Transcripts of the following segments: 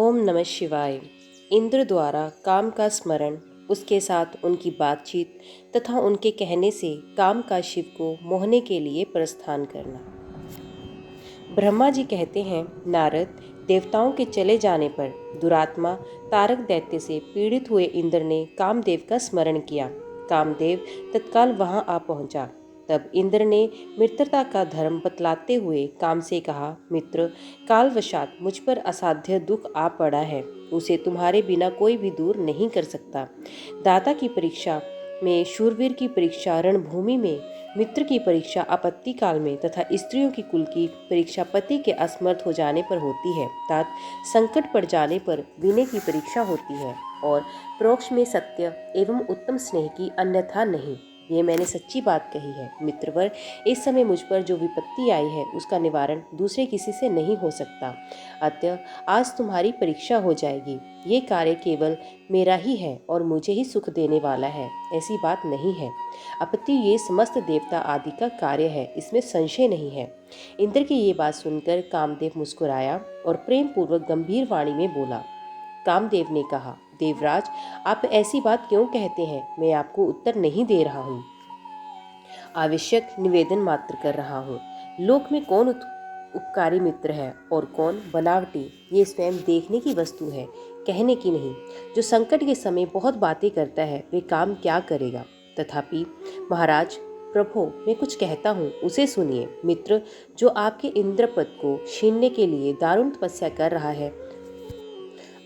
ओम नमः शिवाय। इंद्र द्वारा काम का स्मरण, उसके साथ उनकी बातचीत तथा उनके कहने से काम का शिव को मोहने के लिए प्रस्थान करना। ब्रह्मा जी कहते हैं, नारद, देवताओं के चले जाने पर दुरात्मा तारक दैत्य से पीड़ित हुए इंद्र ने कामदेव का स्मरण किया। कामदेव तत्काल वहां आ पहुंचा। तब इंद्र ने मित्रता का धर्म बतलाते हुए काम से कहा, मित्र, कालवशात मुझ पर असाध्य दुख आ पड़ा है, उसे तुम्हारे बिना कोई भी दूर नहीं कर सकता। दाता की परीक्षा में शूरवीर की परीक्षा रणभूमि में, मित्र की परीक्षा आपत्ति काल में तथा स्त्रियों की कुल की परीक्षा पति के असमर्थ हो जाने पर होती है। तात संकट पड़ जाने पर विनय की परीक्षा होती है और परोक्ष में सत्य एवं उत्तम स्नेह की, अन्यथा नहीं। ये मैंने सच्ची बात कही है। मित्रवर, इस समय मुझ पर जो विपत्ति आई है उसका निवारण दूसरे किसी से नहीं हो सकता। अतः आज तुम्हारी परीक्षा हो जाएगी। ये कार्य केवल मेरा ही है और मुझे ही सुख देने वाला है, ऐसी बात नहीं है। अपितु ये समस्त देवता आदि का कार्य है, इसमें संशय नहीं है। इंद्र की ये बात सुनकर कामदेव मुस्कुराया और प्रेम पूर्वक गंभीर वाणी में बोला। कामदेव ने कहा, देवराज, आप ऐसी बात क्यों कहते हैं? मैं आपको उत्तर नहीं दे रहा हूँ, आवश्यक निवेदन मात्र कर रहा हूँ। लोक में कौन उपकारी मित्र है और कौन बनावटी, ये स्वयं देखने की वस्तु है, कहने की नहीं। जो संकट के समय बहुत बातें करता है वे काम क्या करेगा? तथापि महाराज, प्रभो, मैं कुछ कहता हूँ, उसे सुनिए। मित्र, जो आपके इंद्रपद को छीनने के लिए दारुण तपस्या कर रहा है,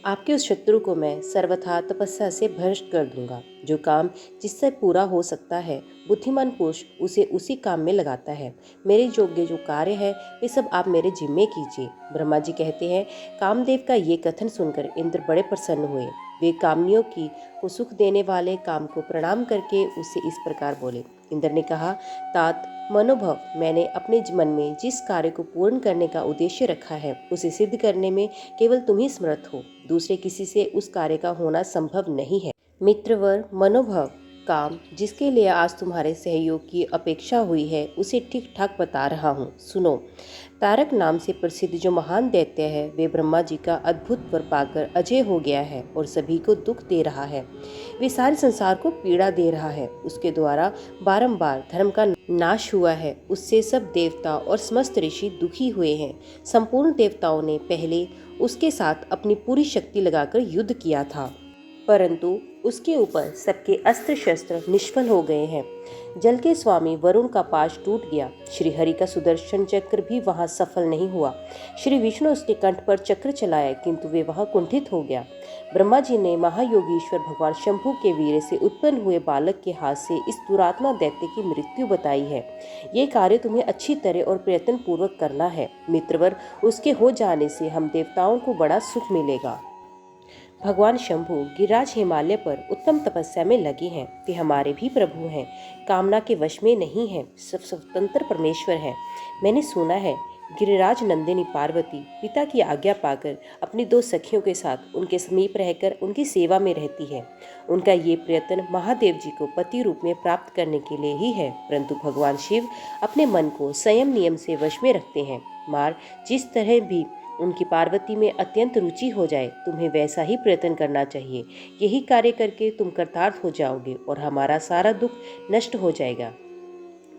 आपके उस शत्रु को मैं सर्वथा तपस्या से भ्रष्ट कर दूंगा। जो काम जिससे पूरा हो सकता है, बुद्धिमान पुरुष उसे उसी काम में लगाता है। मेरे योग्य जो कार्य है वे सब आप मेरे जिम्मे कीजिए। ब्रह्मा जी कहते हैं, कामदेव का ये कथन सुनकर इंद्र बड़े प्रसन्न हुए। वे कामनियों को सुख देने वाले काम को प्रणाम करके उससे इस प्रकार बोले। इंद्र ने कहा, तात मनोभव, मैंने अपने मन में जिस कार्य को पूर्ण करने का उद्देश्य रखा है उसे सिद्ध करने में केवल तुम ही समर्थ हो। दूसरे किसी से उस कार्य का होना संभव नहीं है। मित्रवर, मनोभव, काम जिसके लिए आज तुम्हारे सहयोग की अपेक्षा हुई है उसे ठीक ठाक बता रहा हूँ, सुनो। तारक नाम से प्रसिद्ध जो महान दैत्य है, वे ब्रह्मा जी का अद्भुत वर पाकर अजय हो गया है और सभी को दुख दे रहा है। वे सारे संसार को पीड़ा दे रहा है। उसके द्वारा बारंबार धर्म का नाश हुआ है। उससे सब देवता और समस्त ऋषि दुखी हुए हैं। संपूर्ण देवताओं ने पहले उसके साथ अपनी पूरी शक्ति लगाकर युद्ध किया था, परंतु उसके ऊपर सबके अस्त्र शस्त्र निष्फल हो गए हैं। जल के स्वामी वरुण का पाश टूट गया। श्री हरि का सुदर्शन चक्र भी वहां सफल नहीं हुआ। श्री विष्णु उसके कंठ पर चक्र चलाया, किंतु वे वहां कुंठित हो गया। ब्रह्मा जी ने महायोगीश्वर भगवान शंभु के वीर से उत्पन्न हुए बालक के हाथ से इस दुरात्मा दैत्य की मृत्यु बताई है। ये कार्य तुम्हें अच्छी तरह और प्रयत्न पूर्वक करना है। मित्रवर, उसके हो जाने से हम देवताओं को बड़ा सुख मिलेगा। भगवान शंभु गिरिराज हिमालय पर उत्तम तपस्या में लगे हैं। वे हमारे भी प्रभु हैं, कामना के वश में नहीं हैं, स्वतंत्र परमेश्वर हैं। मैंने सुना है गिरिराज नंदिनी पार्वती पिता की आज्ञा पाकर अपनी दो सखियों के साथ उनके समीप रहकर उनकी सेवा में रहती है। उनका ये प्रयत्न महादेव जी को पति रूप में प्राप्त करने के लिए ही है, परंतु भगवान शिव अपने मन को संयम नियम से वश में रखते हैं। मार, जिस तरह भी उनकी पार्वती में अत्यंत रुचि हो जाए, तुम्हें वैसा ही प्रयत्न करना चाहिए। यही कार्य करके तुम कृतार्थ हो जाओगे और हमारा सारा दुख नष्ट हो जाएगा।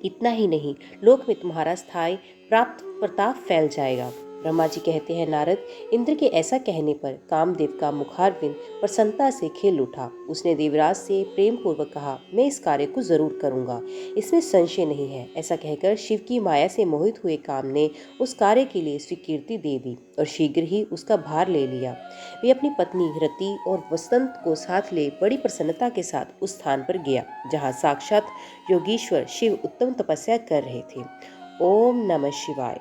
इतना ही नहीं, लोक में तुम्हारा स्थायी प्राप्त प्रताप फैल जाएगा। ब्रह्मा जी कहते हैं, नारद, इंद्र के ऐसा कहने पर कामदेव का मुखारविंद प्रसन्नता से खिल उठा। उसने देवराज से प्रेम पूर्वक कहा, मैं इस कार्य को जरूर करूंगा, इसमें संशय नहीं है। ऐसा कहकर शिव की माया से मोहित हुए काम ने उस कार्य के लिए स्वीकृति दे दी और शीघ्र ही उसका भार ले लिया। वे अपनी पत्नी रति और वसंत को साथ ले बड़ी प्रसन्नता के साथ उस स्थान पर गया जहाँ साक्षात योगीश्वर शिव उत्तम तपस्या कर रहे थे। ओम नमः शिवाय।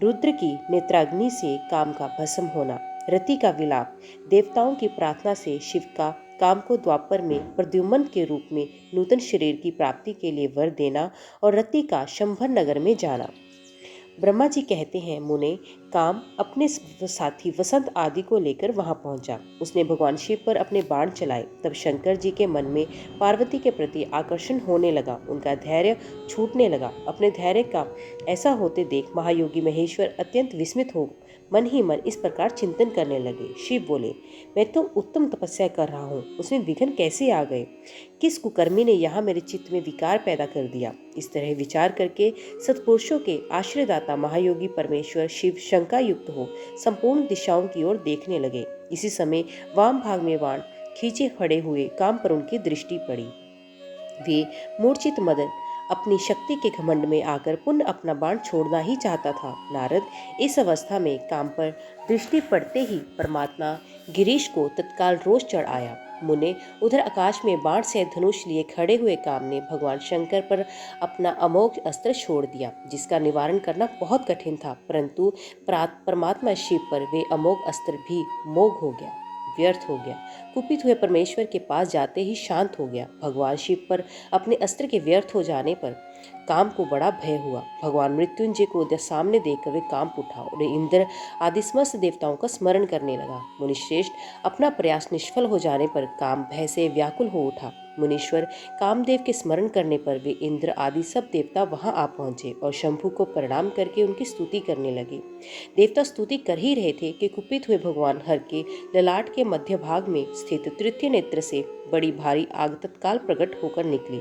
रुद्र की नेत्राग्नि से काम का भस्म होना, रति का विलाप, देवताओं की प्रार्थना से शिव का काम को द्वापर में प्रद्युम्न के रूप में नूतन शरीर की प्राप्ति के लिए वर देना और रति का शंभर नगर में जाना। ब्रह्मा जी कहते हैं, मुने, काम अपने साथी वसंत आदि को लेकर वहां पहुंचा। उसने भगवान शिव पर अपने बाण चलाए। तब शंकर जी के मन में पार्वती के प्रति आकर्षण होने लगा। उनका धैर्य छूटने लगा। अपने धैर्य का ऐसा होते देख महायोगी महेश्वर अत्यंत विस्मित हो मन ही मन इस प्रकार चिंतन करने लगे। शिव बोले, मैं तो उत्तम तपस्या कर रहा हूँ, उसमें विघ्न कैसे आ गए? किस कुकर्मी ने यहाँ मेरे चित्त में विकार पैदा कर दिया? इस तरह विचार करके सत्पुरुषों के आश्रयदाता महायोगी परमेश्वर शिव शंका युक्त हो संपूर्ण दिशाओं की ओर देखने लगे। इसी समय वाम भाग में बाण खींचे खड़े हुए काम पर उनकी दृष्टि पड़ी। वे मूर्छित मदन अपनी शक्ति के घमंड में आकर पुनः अपना बाण छोड़ना ही चाहता था। नारद इस अवस्था में काम पर दृष्टि पड़ते ही परमात्मा गिरीश को तत्काल रोष चढ़ आया। मुने उधर आकाश में बाण से धनुष लिए खड़े हुए काम ने भगवान शंकर पर अपना अमोघ अस्त्र छोड़ दिया, जिसका निवारण करना बहुत कठिन था, परंतु परमात्मा शिव पर वे अमोघ अस्त्र भी मोघ हो गया, व्यर्थ हो गया। कुपित हुए परमेश्वर के पास जाते ही शांत हो गया। भगवान शिव पर अपने अस्त्र के व्यर्थ हो जाने पर काम को बड़ा भय हुआ। भगवान मृत्युंजय को सामने देखकर वे कांप उठा और इंद्र आदि समस्त देवताओं का स्मरण करने लगा। मुनिश्रेष्ठ अपना प्रयास निष्फल हो जाने पर काम भय से व्याकुल हो उठा। मुनीश्वर कामदेव के स्मरण करने पर वे इंद्र आदि सब देवता वहां आ पहुंचे और शंभु को प्रणाम करके उनकी स्तुति करने लगे। देवता स्तुति कर ही रहे थे कि कुपित हुए भगवान हर के ललाट के मध्य भाग में स्थित तृतीय नेत्र से बड़ी भारी आग तत्काल प्रकट होकर निकली।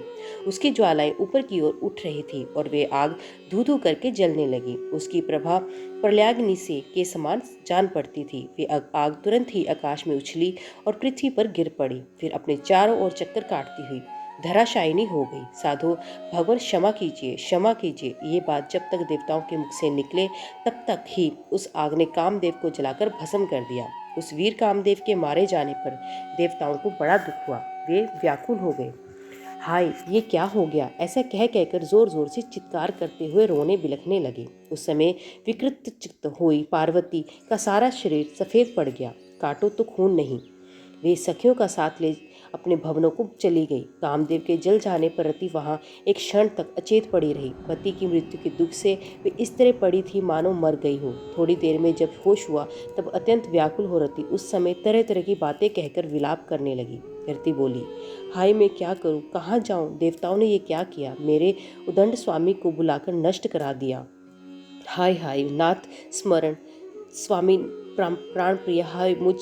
उसकी ज्वालाएं ऊपर की ओर उठ रही थी और वे आग धू धू करके जलने लगी। उसकी प्रभा प्रलयाग्नि से के समान जान पड़ती थी। वे आग तुरंत ही आकाश में उछली और पृथ्वी पर गिर पड़ी, फिर अपने चारों ओर चक्कर काटती हुई धराशायिनी हो गई। साधु भगवान क्षमा कीजिए, क्षमा कीजिए, ये बात जब तक देवताओं के मुख से निकले तब तक ही उस आग ने कामदेव को जलाकर भस्म कर दिया। उस वीर कामदेव के मारे जाने पर देवताओं को बड़ा दुख हुआ। वे व्याकुल हो गए। हाय, ये क्या हो गया? ऐसा कह कहकर जोर जोर से चित्कार करते हुए रोने बिलखने लगे। उस समय विकृत चित्त हुई पार्वती का सारा शरीर सफेद पड़ गया। काटो तो खून नहीं। वे सखियों का साथ ले अपने भवनों को चली गई। कामदेव के जल जाने पर रति वहां एक क्षण तक अचेत पड़ी रही। पति की मृत्यु के दुख से वे इस तरह पड़ी थी मानो मर गई हो। थोड़ी देर में जब होश हुआ तब अत्यंत व्याकुल हो रती उस समय तरह तरह की बातें कहकर विलाप करने लगी। रति बोली, हाय, मैं क्या करूं, कहाँ जाऊं? देवताओं ने ये क्या किया? मेरे उदंड स्वामी को बुलाकर नष्ट करा दिया। हाय हाय नाथ स्मरण स्वामी प्राण प्रिय, हाय मुझ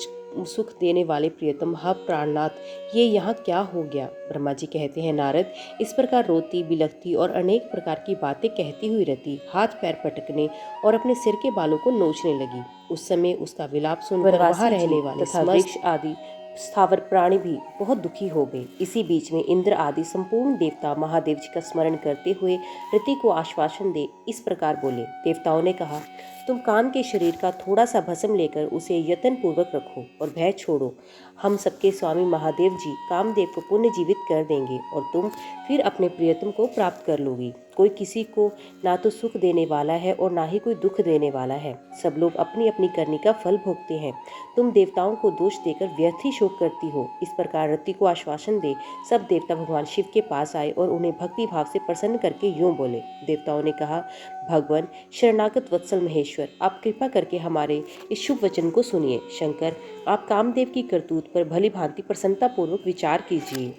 सुख देने वाले प्रियतम, हा प्राणनाथ, ये यहाँ क्या हो गया? ब्रह्मा जी कहते हैं, नारद इस प्रकार रोती बिलखती और अनेक प्रकार की बातें कहती हुई रहती हाथ पैर पटकने और अपने सिर के बालों को नोचने लगी। उस समय उसका विलाप सुनकर वहां रहने वाले तथा वृक्ष आदि स्थावर प्राणी भी बहुत दुखी हो गए। इसी बीच में इंद्र आदि संपूर्ण देवता महादेव जी का स्मरण करते हुए रति को आश्वासन दे इस प्रकार बोले। देवताओं ने कहा, तुम काम के शरीर का थोड़ा सा भस्म लेकर उसे यत्न पूर्वक रखो और भय छोड़ो। हम सबके स्वामी महादेव जी कामदेव को पुनर्जीवित कर देंगे और तुम फिर अपने प्रियतम को प्राप्त कर लोगी। कोई किसी को ना तो सुख देने वाला है और ना ही कोई दुख देने वाला है। सब लोग अपनी अपनी करनी का फल भोगते हैं। तुम देवताओं को दोष देकर व्यर्थ ही शोक करती हो। इस प्रकार रति को आश्वासन दे सब देवता भगवान शिव के पास आए और उन्हें भक्ति भाव से प्रसन्न करके यूं बोले। देवताओं ने कहा, भगवान शरणागत वत्सल महेश्वर, आप कृपा करके हमारे इस शुभ वचन को सुनिए। शंकर, आप कामदेव की करतूत पर भली भांति प्रसन्नता पूर्वक विचार कीजिए।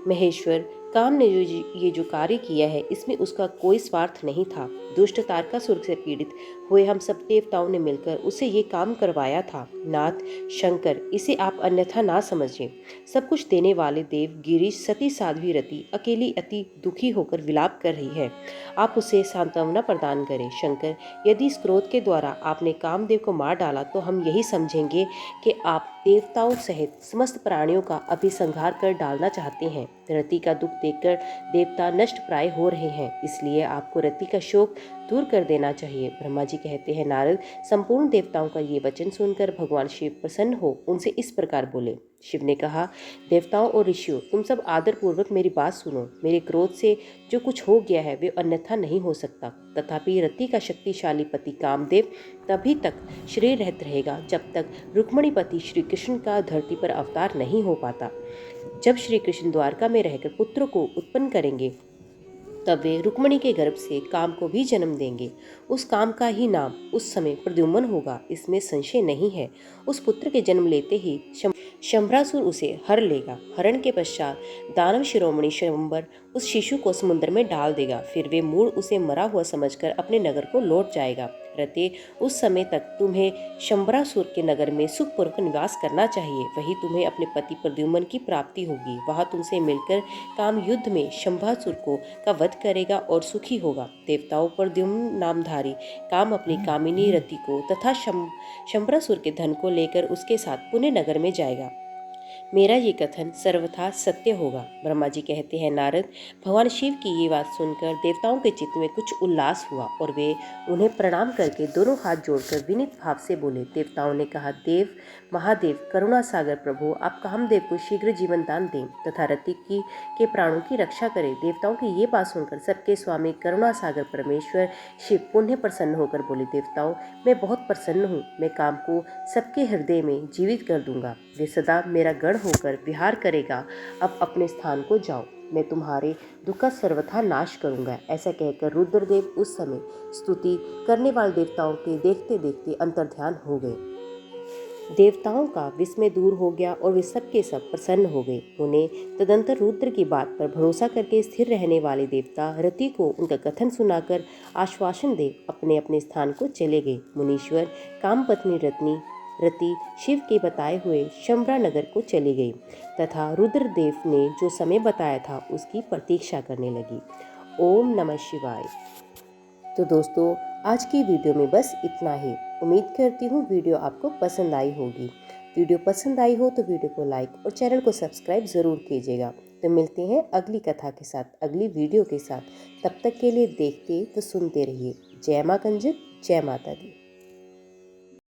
महेश्वर, काम ने ये जो कार्य किया है इसमें उसका कोई स्वार्थ नहीं था। दुष्ट तारकासुर से पीड़ित हुए हम सब देवताओं ने मिलकर उसे ये काम करवाया था। नाथ शंकर, इसे आप अन्यथा ना समझें। सब कुछ देने वाले देव गिरीश सती साध्वी रति अकेली अति दुखी होकर विलाप कर रही है। आप उसे सांत्वना प्रदान करें। शंकर, यदि इस क्रोध के द्वारा आपने कामदेव को मार डाला तो हम यही समझेंगे कि आप देवताओं सहित समस्त प्राणियों का अभिसंहार कर डालना चाहते हैं। रति का दुख देखकर देवता नष्ट प्राय हो रहे हैं, इसलिए आपको रति का शोक दूर कर देना चाहिए। ब्रह्मा जी कहते हैं, नारद संपूर्ण देवताओं का ये वचन सुनकर भगवान शिव प्रसन्न हो उनसे इस प्रकार बोले। शिव ने कहा, देवताओं और ऋषियों, तुम सब आदर पूर्वक मेरी बात सुनो। मेरे क्रोध से जो कुछ हो गया है वे अन्यथा नहीं हो सकता। तथापि रति का शक्तिशाली पति कामदेव तभी तक शरीर रहता रहेगा जब तक रुक्मणीपति श्री कृष्ण का धरती पर अवतार नहीं हो पाता। जब श्री कृष्ण द्वारका में रहकर पुत्र को उत्पन्न करेंगे तब वे रुक्मणी के गर्भ से काम को भी जन्म देंगे। उस काम का ही नाम उस समय प्रद्युम्न होगा, इसमें संशय नहीं है। उस पुत्र के जन्म लेते ही शंभरासुर उसे हर लेगा। हरण के पश्चात दानव शिरोमणि शंबर उस शिशु को समुद्र में डाल देगा। फिर वे मूढ़ उसे मरा हुआ समझकर अपने नगर को लौट जाएगा। रते, उस समय तक तुम्हें शंबरासुर के नगर में सुखपूर्वक निवास करना चाहिए। वहीं तुम्हें अपने पति प्रद्युम्न की प्राप्ति होगी। वह तुमसे मिलकर काम युद्ध में शंभासुर का वध करेगा और सुखी होगा। देवताओं प्रद्युम्न नामधारी काम अपनी कामिनी रति को तथा शंबरासुर के धन को लेकर उसके साथ पुण्य नगर में जाएगा। मेरा ये कथन सर्वथा सत्य होगा। ब्रह्मा जी कहते हैं, नारद, भगवान शिव की ये बात सुनकर देवताओं के चित्त में कुछ उल्लास हुआ और वे उन्हें प्रणाम करके दोनों हाथ जोड़कर विनीत भाव से बोले। देवताओं ने कहा, देव महादेव करुणा सागर प्रभु, आप कामदेव को शीघ्र जीवन दान दें तथा रति के प्राणों की रक्षा करें। देवताओं की ये बात सुनकर सबके स्वामी करुणा सागर परमेश्वर शिव पुण्य प्रसन्न होकर बोले, देवताओं, मैं बहुत प्रसन्न हूँ। मैं काम को सबके हृदय में जीवित कर दूंगा। वे सदा मेरा गण होकर विहार करेगा। अब अपने स्थान को जाओ, मैं तुम्हारे दुख का सर्वथा नाश करूंगा। ऐसा कहकर रुद्रदेव उस समय स्तुति करने वाले देवताओं के देखते देखते अंतर्ध्यान हो गए। देवताओं का विस्मय दूर हो गया और वे सब के सब प्रसन्न हो गए। उन्हें तदंतर रुद्र की बात पर भरोसा करके स्थिर रहने वाले देवता रति को उनका कथन सुनाकर आश्वासन दे अपने अपने स्थान को चले गए। मुनीश्वर काम पत्नी रति शिव के बताए हुए शंबरा नगर को चली गई तथा रुद्रदेव ने जो समय बताया था उसकी प्रतीक्षा करने लगी। ओम नमः शिवाय। तो दोस्तों, आज की वीडियो में बस इतना ही। उम्मीद करती हूँ वीडियो आपको पसंद आई होगी। वीडियो पसंद आई हो तो वीडियो को लाइक और चैनल को सब्सक्राइब ज़रूर कीजिएगा। तो मिलते हैं अगली कथा के साथ, अगली वीडियो के साथ। तब तक के लिए देखते तो सुनते रहिए। जय माँ कंजक, जय माता दी।